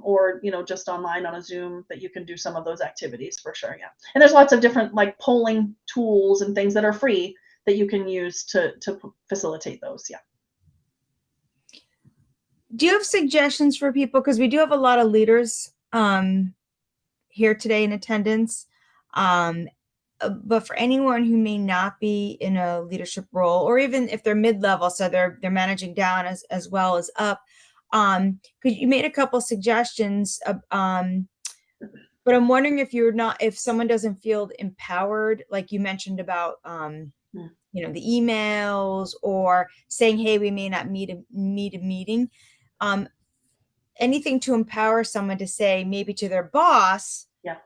or just online on a Zoom, that you can do some of those activities for sure. Yeah, and there's lots of different like polling tools and things that are free that you can use to facilitate those. Yeah. Do you have suggestions for people? Because we do have a lot of leaders here today in attendance. Um, but for anyone who may not be in a leadership role, or even if they're mid-level, so they're managing down as well as up, because you made a couple suggestions, but I'm wondering if someone doesn't feel empowered, like you mentioned about Mm. the emails, or saying, hey, we may not meet a meeting. Um, Anything to empower someone to say maybe to their boss, Yeah.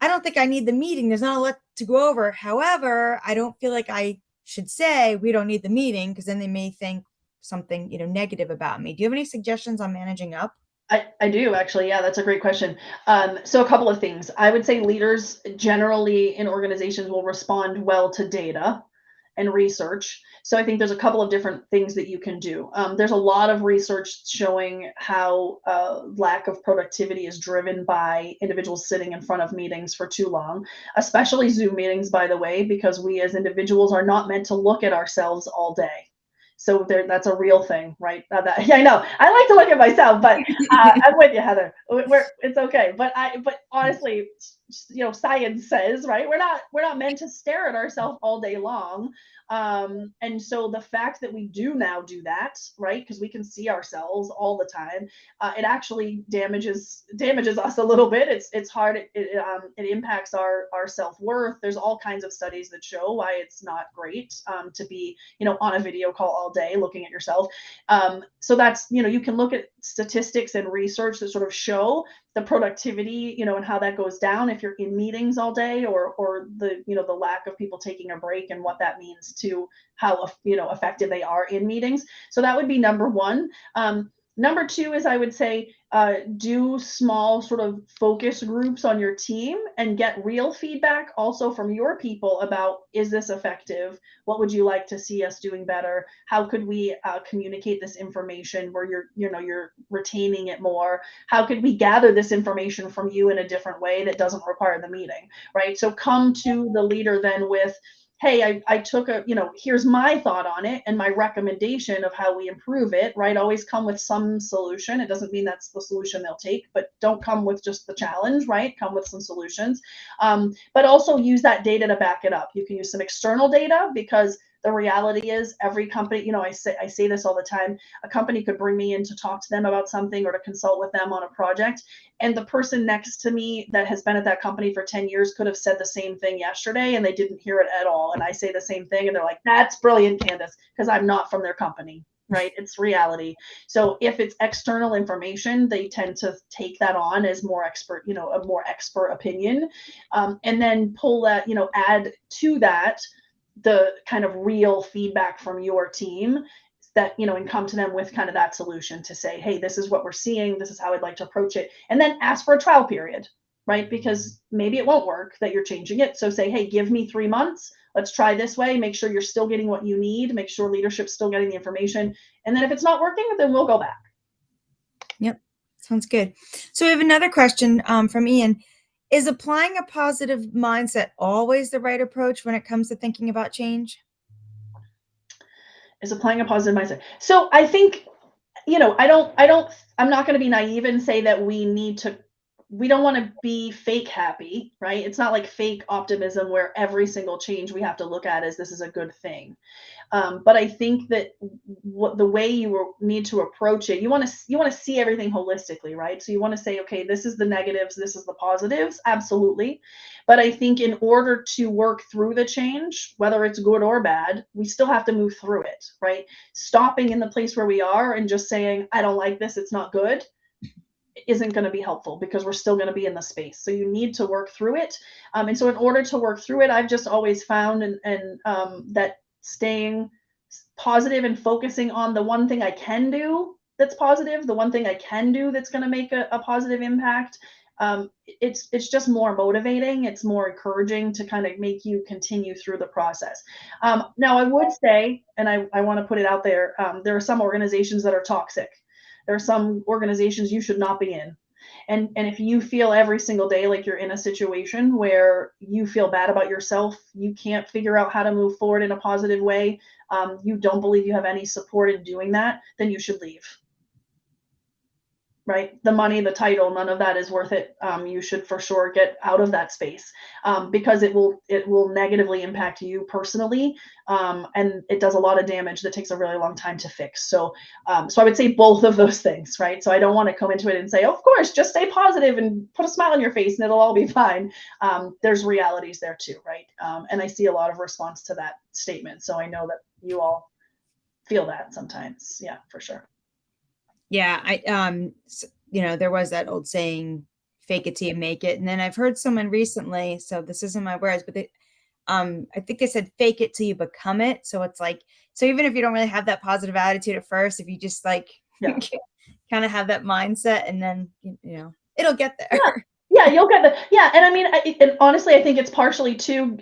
I don't think I need the meeting. There's not a lot to go over. However, I don't feel like I should say we don't need the meeting, because then they may think something, negative about me. Do you have any suggestions on managing up? I do actually. Yeah, that's a great question. So a couple of things. I would say leaders generally in organizations will respond well to data, and research. So I think there's a couple of different things that you can do. There's a lot of research showing how lack of productivity is driven by individuals sitting in front of meetings for too long, especially Zoom meetings, by the way, because we as individuals are not meant to look at ourselves all day. So that's a real thing, right? Yeah, I know. I like to look at myself, but I'm with you, Heather. It's okay. But honestly, science says, right? We're not meant to stare at ourselves all day long. And so the fact that we do now do that, right? Because we can see ourselves all the time, it actually damages us a little bit. It's hard. It impacts our self-worth. There's all kinds of studies that show why it's not great to be on a video call all day looking at yourself. So that's you can look at statistics and research that sort of show the productivity, and how that goes down if you're in meetings all day, or the lack of people taking a break and what that means to how effective they are in meetings. So that would be number one. Number two is, I would say, do small sort of focus groups on your team and get real feedback also from your people about, is this effective? What would you like to see us doing better? How could we communicate this information where you're retaining it more? How could we gather this information from you in a different way that doesn't require the meeting, right? So come to the leader then with, hey, I took here's my thought on it and my recommendation of how we improve it, right? Always come with some solution. It doesn't mean that's the solution they'll take, but don't come with just the challenge, right? Come with some solutions. But also use that data to back it up. You can use some external data, because the reality is every company, I say this all the time, a company could bring me in to talk to them about something or to consult with them on a project. And the person next to me that has been at that company for 10 years could have said the same thing yesterday and they didn't hear it at all. And I say the same thing and they're like, that's brilliant, Candace, because I'm not from their company, right? It's reality. So if it's external information, they tend to take that on as more expert, a more expert opinion. And then pull that, add to that the kind of real feedback from your team that, and come to them with kind of that solution to say, hey, this is what we're seeing. This is how I'd like to approach it. And then ask for a trial period, right? Because maybe it won't work that you're changing it. So say, hey, give me 3 months. Let's try this way. Make sure you're still getting what you need. Make sure leadership's still getting the information. And then if it's not working, then we'll go back. Yep. Sounds good. So we have another question from Ian. Is applying a positive mindset always the right approach when it comes to thinking about change? Is applying a positive mindset. So I think, I'm not going to be naive and say that we don't want to be fake happy, right? It's not like fake optimism where every single change we have to look at as this is a good thing. But I think that the way you need to approach it, you want to see everything holistically, right? So you want to say, okay, this is the negatives, this is the positives, absolutely. But I think in order to work through the change, whether it's good or bad, we still have to move through it, right? Stopping in the place where we are and just saying, I don't like this, it's not good, isn't going to be helpful, because we're still going to be in the space. So you need to work through it. And so in order to work through it, I've just always found that staying positive and focusing on the one thing I can do that's positive, the one thing I can do that's going to make a positive impact, it's just more motivating. It's more encouraging to kind of make you continue through the process. Now, I would say, and I want to put it out there, there are some organizations that are toxic. There are some organizations you should not be in. And if you feel every single day like you're in a situation where you feel bad about yourself, you can't figure out how to move forward in a positive way, you don't believe you have any support in doing that, then you should leave. Right? The money, the title, none of that is worth it. You should for sure get out of that space, because it will negatively impact you personally, and it does a lot of damage that takes a really long time to fix. So I would say both of those things, right? So I don't want to come into it and say, oh, of course, just stay positive and put a smile on your face and it'll all be fine. There's realities there too, right? And I see a lot of response to that statement. So I know that you all feel that sometimes. Yeah, for sure. Yeah, there was that old saying, fake it till you make it. And then I've heard someone recently, so this isn't my words, but I think they said fake it till you become it. So it's like, so even if you don't really have that positive attitude at first, if you just kind of have that mindset, and then, it'll get there. Yeah, you'll get the, yeah. And I mean, and honestly, I think it's partially too,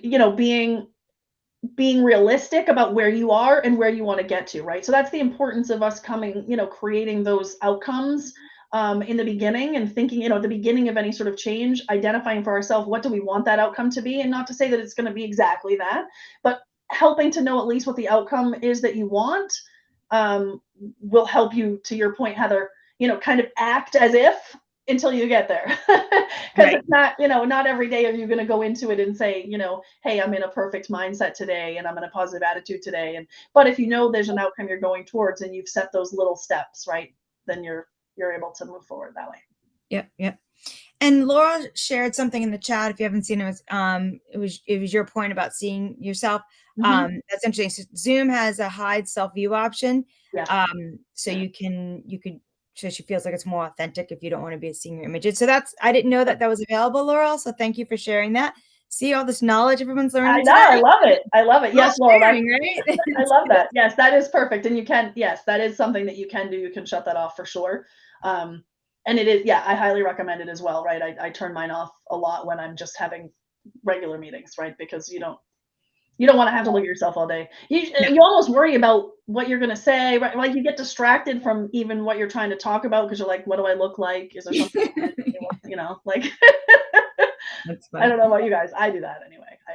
being realistic about where you are and where you want to get to, right? So that's the importance of us coming, creating those outcomes in the beginning, and thinking, at the beginning of any sort of change, identifying for ourselves, what do we want that outcome to be? And not to say that it's going to be exactly that, but helping to know at least what the outcome is that you want will help you, to your point, Heather, kind of act as if until you get there. Because Right. it's not, not every day are you going to go into it and say, hey, I'm in a perfect mindset today and I'm in a positive attitude today. But if you know there's an outcome you're going towards and you've set those little steps, right, then you're able to move forward that way. Yep. Yep. And Laura shared something in the chat. If you haven't seen it, it was your point about seeing yourself. Mm-hmm. That's interesting. So Zoom has a hide self-view option. Yes. So you could, so she feels like it's more authentic if you don't want to be seeing your images. So I didn't know that was available, Laurel. So thank you for sharing that. See all this knowledge everyone's I learning know. I today? love it. I love it. All Yes, Laura. sharing, right? I love that. Yes, that is perfect. And yes, that is something that you can do. You can shut that off for sure. And it is, yeah, I highly recommend it as well, right? I turn mine off a lot when I'm just having regular meetings, right? Because you don't want to have to look at yourself all day. No. You almost worry about what you're going to say, right? Like you get distracted from even what you're trying to talk about because you're like, what do I look like? Is there something, like, That's I funny. don't know about you guys. I do that anyway. I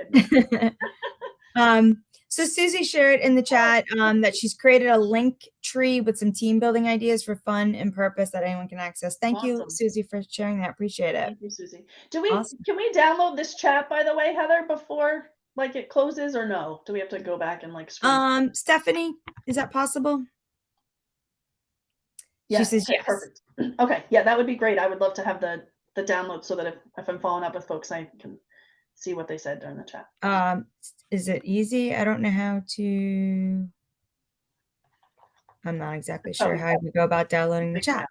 admit. So Susie shared in the chat that she's created a link tree with some team building ideas for fun and purpose that anyone can access. Thank you, Awesome. Susie, for sharing that. Appreciate it. Thank you, Susie. Awesome. Can we download this chat, by the way, Heather, before like it closes, or no? Do we have to go back and like screen? Stephanie, is that possible? She Yes. says Okay, yes. perfect. Okay. Yeah, that would be great. I would love to have the download so that if I'm following up with folks, I can see what they said during the chat. Is it easy? I don't know how to. I'm not exactly sure how we go about downloading the chat.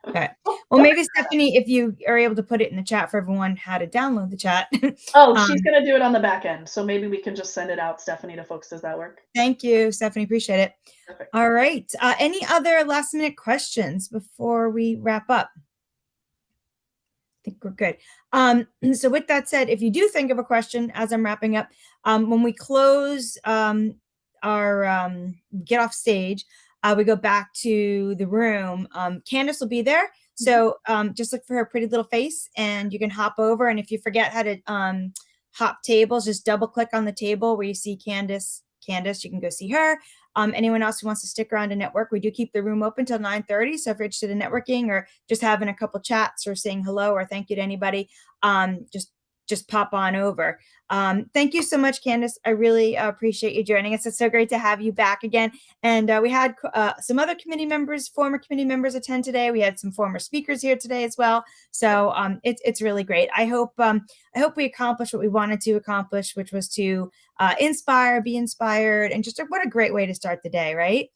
Okay. Well, maybe Stephanie, if you are able to put it in the chat for everyone how to download the chat. Oh, she's going to do it on the back end. So maybe we can just send it out, Stephanie, to folks. Does that work? Thank you, Stephanie. Appreciate it. Perfect. All right. Any other last minute questions before we wrap up? I think we're good. So with that said, if you do think of a question as I'm wrapping up, when we close our get off stage, we go back to the room. Candace will be there. So just look for her pretty little face and you can hop over. And if you forget how to hop tables, just double click on the table where you see Candace, you can go see her. Anyone else who wants to stick around to network, we do keep the room open till 9:30. So if you're interested in networking or just having a couple chats or saying hello or thank you to anybody, just pop on over. Thank you so much, Candace. I really appreciate you joining us. It's so great to have you back again. And we had some other former committee members attend today. We had some former speakers here today as well. So it's really great. I hope we accomplished what we wanted to accomplish, which was to inspire, be inspired, and just what a great way to start the day, right?